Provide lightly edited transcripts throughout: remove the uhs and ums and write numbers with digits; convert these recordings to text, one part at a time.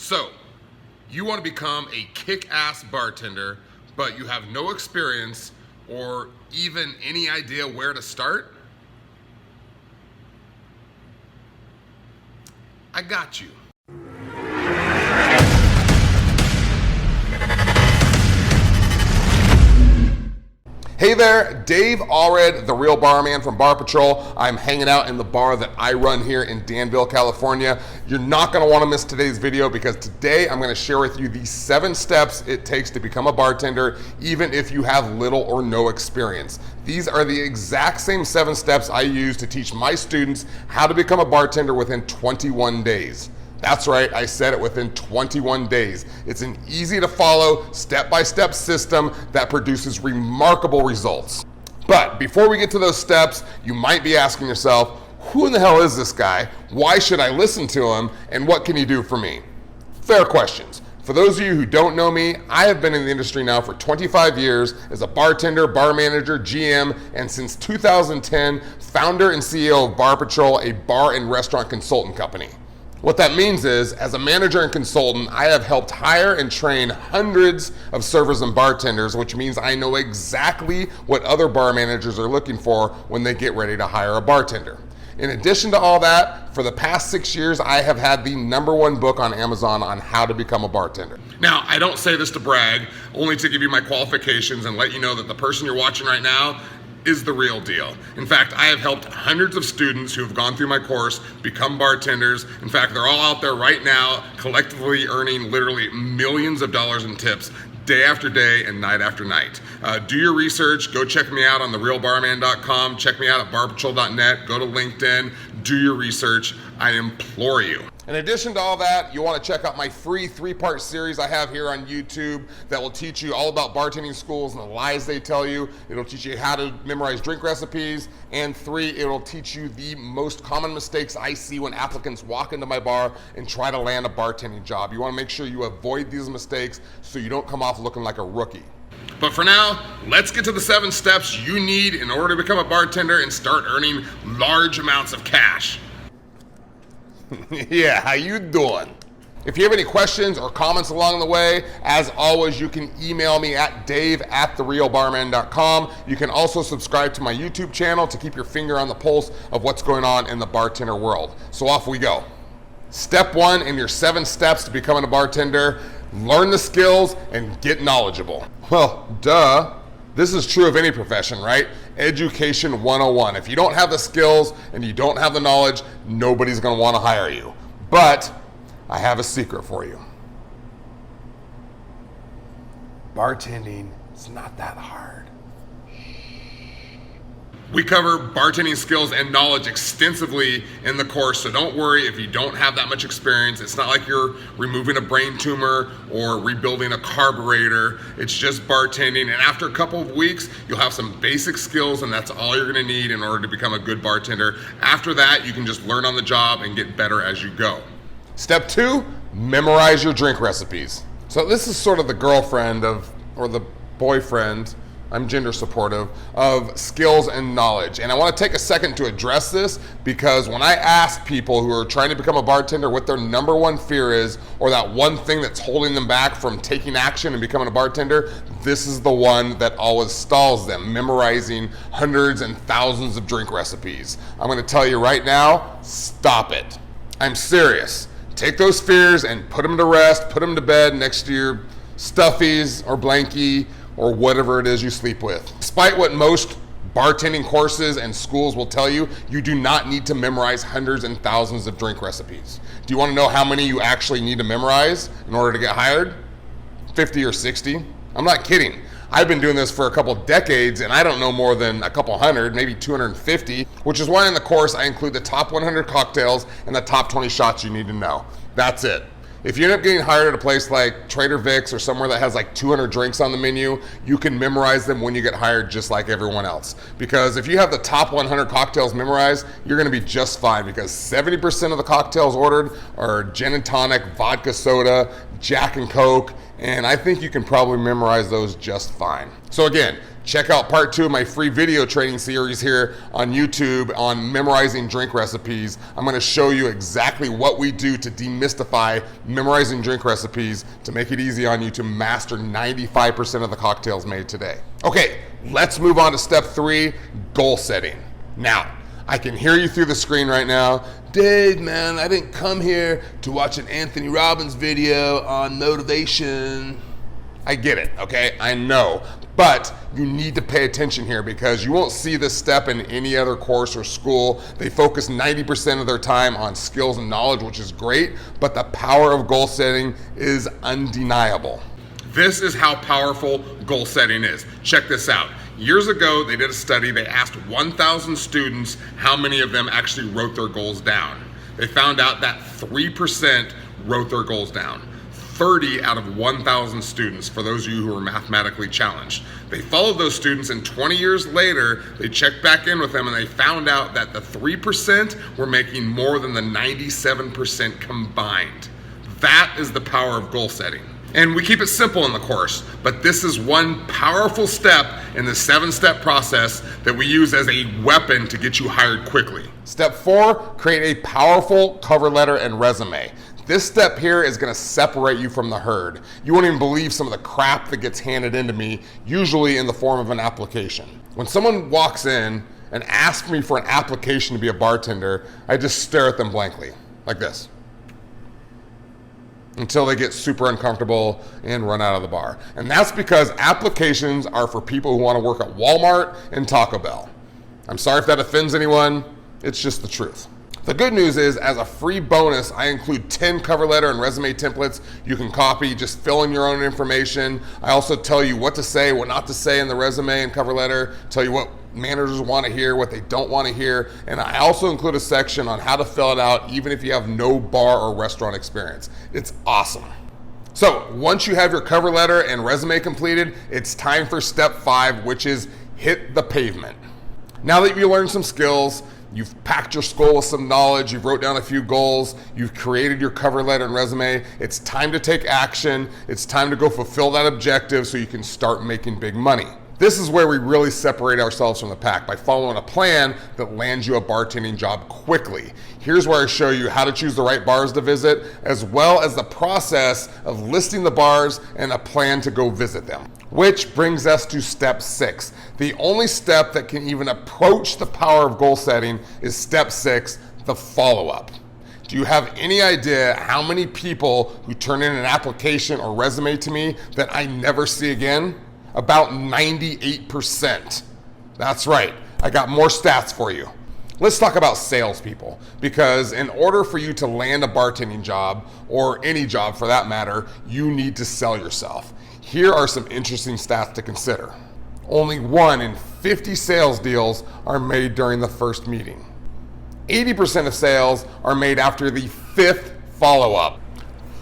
So, you want to become a kick-ass bartender, but you have no experience or even any idea where to start? I got you. Hey there, Dave Allred, the real barman from Bar Patrol. I'm hanging out in the bar that I run here in Danville, California. You're not gonna wanna miss today's video because today I'm gonna share with you the 7 steps it takes to become a bartender, even if you have little or no experience. These are the exact same 7 steps I use to teach my students how to become a bartender within 21 days. That's right, I said it, within 21 days. It's an easy to follow, step-by-step system that produces remarkable results. But before we get to those steps, you might be asking yourself, who in the hell is this guy? Why should I listen to him? And what can he do for me? Fair questions. For those of you who don't know me, I have been in the industry now for 25 years as a bartender, bar manager, GM, and since 2010, founder and CEO of Bar Patrol, a bar and restaurant consultant company. What that means is, as a manager and consultant, I have helped hire and train hundreds of servers and bartenders, which means I know exactly what other bar managers are looking for when they get ready to hire a bartender. In addition to all that, for the past 6 years, I have had the #1 book on Amazon on how to become a bartender. Now, I don't say this to brag, only to give you my qualifications and let you know that the person you're watching right now is the real deal. In fact, I have helped hundreds of students who have gone through my course become bartenders. In fact, they're all out there right now collectively earning literally millions of dollars in tips day after day and night after night. Do your research, go check me out on therealbarman.com, check me out at barpatrol.net, go to LinkedIn, do your research, I implore you. In addition to all that, you want to check out my free 3-part series I have here on YouTube that will teach you all about bartending schools and the lies they tell you. It'll teach you how to memorize drink recipes. And 3, it'll teach you the most common mistakes I see when applicants walk into my bar and try to land a bartending job. You want to make sure you avoid these mistakes so you don't come off looking like a rookie. But for now, let's get to the 7 steps you need in order to become a bartender and start earning large amounts of cash. Yeah, how you doing? If you have any questions or comments along the way, as always, you can email me at dave@therealbarman.com. You can also subscribe to my YouTube channel to keep your finger on the pulse of what's going on in the bartender world. So off we go. Step 1 in your 7 steps to becoming a bartender: learn the skills and get knowledgeable. Well, duh. This is true of any profession, right? Education 101. If you don't have the skills and you don't have the knowledge, nobody's gonna wanna hire you. But I have a secret for you. Bartending is not that hard. We cover bartending skills and knowledge extensively in the course, so don't worry if you don't have that much experience. It's not like you're removing a brain tumor or rebuilding a carburetor. It's just bartending, and after a couple of weeks, you'll have some basic skills, and that's all you're gonna need in order to become a good bartender. After that, you can just learn on the job and get better as you go. Step 2, memorize your drink recipes. So this is sort of the girlfriend of, or the boyfriend, I'm gender supportive, of skills and knowledge. And I want to take a second to address this because when I ask people who are trying to become a bartender what their #1 fear is, or that one thing that's holding them back from taking action and becoming a bartender, this is the one that always stalls them: memorizing hundreds and thousands of drink recipes. I'm going to tell you right now, stop it. I'm serious. Take those fears and put them to rest, put them to bed next to your stuffies or blankie or whatever it is you sleep with. Despite what most bartending courses and schools will tell you, you do not need to memorize hundreds and thousands of drink recipes. Do you want to know how many you actually need to memorize in order to get hired? 50 or 60? I'm not kidding. I've been doing this for a couple decades and I don't know more than a couple hundred, maybe 250, which is why in the course I include the top 100 cocktails and the top 20 shots you need to know. That's it. If you end up getting hired at a place like Trader Vic's or somewhere that has like 200 drinks on the menu, you can memorize them when you get hired just like everyone else. Because if you have the top 100 cocktails memorized, you're gonna be just fine because 70% of the cocktails ordered are gin and tonic, vodka soda, Jack and Coke, and I think you can probably memorize those just fine. So again, check out part 2 of my free video training series here on YouTube on memorizing drink recipes. I'm gonna show you exactly what we do to demystify memorizing drink recipes to make it easy on you to master 95% of the cocktails made today. Okay, let's move on to step 3, goal setting. Now, I can hear you through the screen right now. Dave, man, I didn't come here to watch an Anthony Robbins video on motivation. I get it, okay? I know. But you need to pay attention here because you won't see this step in any other course or school. They focus 90% of their time on skills and knowledge, which is great, but the power of goal setting is undeniable. This is how powerful goal setting is. Check this out. Years ago, they did a study. They asked 1,000 students how many of them actually wrote their goals down. They found out that 3% wrote their goals down. 30 out of 1,000 students, for those of you who are mathematically challenged. They followed those students, and 20 years later, they checked back in with them and they found out that the 3% were making more than the 97% combined. That is the power of goal setting. And we keep it simple in the course, but this is one powerful step in the 7-step process that we use as a weapon to get you hired quickly. Step 4, create a powerful cover letter and resume. This step here is gonna separate you from the herd. You won't even believe some of the crap that gets handed into me, usually in the form of an application. When someone walks in and asks me for an application to be a bartender, I just stare at them blankly, like this, until they get super uncomfortable and run out of the bar. And that's because applications are for people who want to work at Walmart and Taco Bell. I'm sorry if that offends anyone, it's just the truth. The good news is, as a free bonus, I include 10 cover letter and resume templates you can copy, just fill in your own information. I also tell you what to say, what not to say in the resume and cover letter, tell you what managers want to hear, what they don't want to hear, and I also include a section on how to fill it out even if you have no bar or restaurant experience. It's awesome. So once you have your cover letter and resume completed, it's time for step 5, which is hit the pavement. Now that you learned some skills, you've packed your skull with some knowledge, you've wrote down a few goals, you've created your cover letter and resume, it's time to take action. It's time to go fulfill that objective so you can start making big money. This is where we really separate ourselves from the pack, by following a plan that lands you a bartending job quickly. Here's where I show you how to choose the right bars to visit, as well as the process of listing the bars and a plan to go visit them. Which brings us to step 6. The only step that can even approach the power of goal setting is step 6, the follow-up. Do you have any idea how many people who turn in an application or resume to me that I never see again? About 98%. That's right, I got more stats for you. Let's talk about salespeople, because in order for you to land a bartending job, or any job for that matter, you need to sell yourself. Here are some interesting stats to consider. Only 1 in 50 sales deals are made during the first meeting. 80% of sales are made after the 5th follow-up.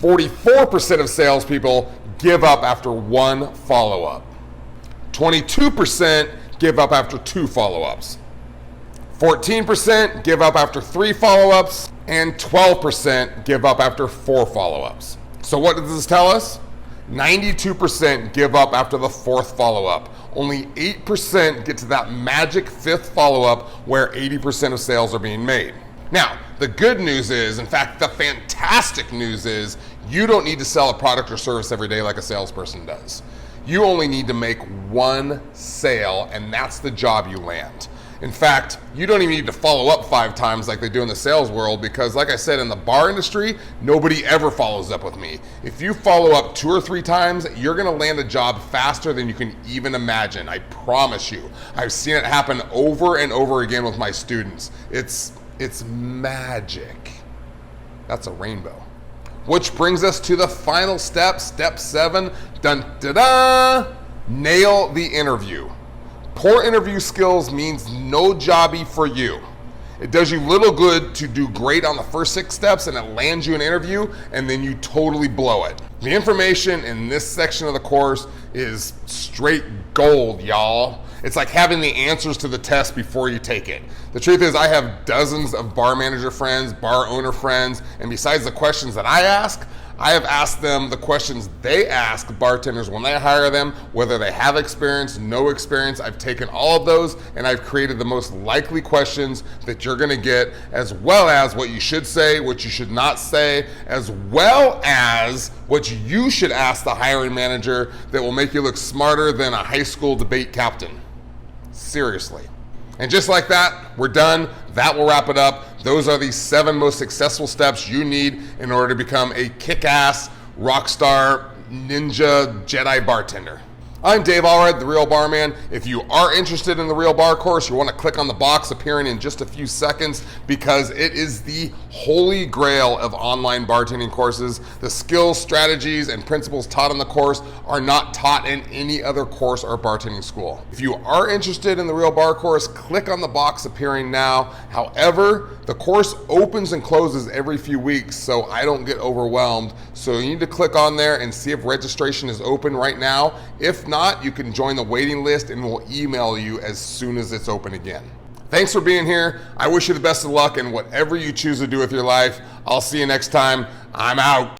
44% of salespeople give up after 1 follow-up. 22% give up after 2 follow-ups. 14% give up after 3 follow-ups, and 12% give up after 4 follow-ups. So what does this tell us? 92% give up after the 4th follow-up. Only 8% get to that magic 5th follow-up where 80% of sales are being made. Now, the good news is, in fact, the fantastic news is, you don't need to sell a product or service every day like a salesperson does. You only need to make 1 sale, and that's the job you land. In fact, you don't even need to follow up 5 times like they do in the sales world, because like I said, in the bar industry, nobody ever follows up with me. If you follow up 2 or 3 times, you're gonna land a job faster than you can even imagine. I promise you. I've seen it happen over and over again with my students. It's magic. That's a rainbow. Which brings us to the final step, step 7, dun da da, nail the interview. Poor interview skills means no jobby for you. It does you little good to do great on the first 6 steps and it lands you an interview and then you totally blow it. The information in this section of the course is straight gold, y'all. It's like having the answers to the test before you take it. The truth is, I have dozens of bar manager friends, bar owner friends, and besides the questions that I ask, I have asked them the questions they ask bartenders when they hire them, whether they have experience, no experience. I've taken all of those and I've created the most likely questions that you're gonna get, as well as what you should say, what you should not say, as well as what you should ask the hiring manager that will make you look smarter than a high school debate captain. Seriously. And just like that, we're done. That will wrap it up. Those are the 7 most successful steps you need in order to become a kick-ass, rock star, ninja, Jedi bartender. I'm Dave Allred, The Real Barman. If you are interested in the Real Bar course, you want to click on the box appearing in just a few seconds, because it is the holy grail of online bartending courses. The skills, strategies, and principles taught in the course are not taught in any other course or bartending school. If you are interested in the Real Bar course, click on the box appearing now. However, the course opens and closes every few weeks, so I don't get overwhelmed. So you need to click on there and see if registration is open right now. If not, you can join the waiting list and we'll email you as soon as it's open again. Thanks for being here. I wish you the best of luck in whatever you choose to do with your life. I'll see you next time. I'm out.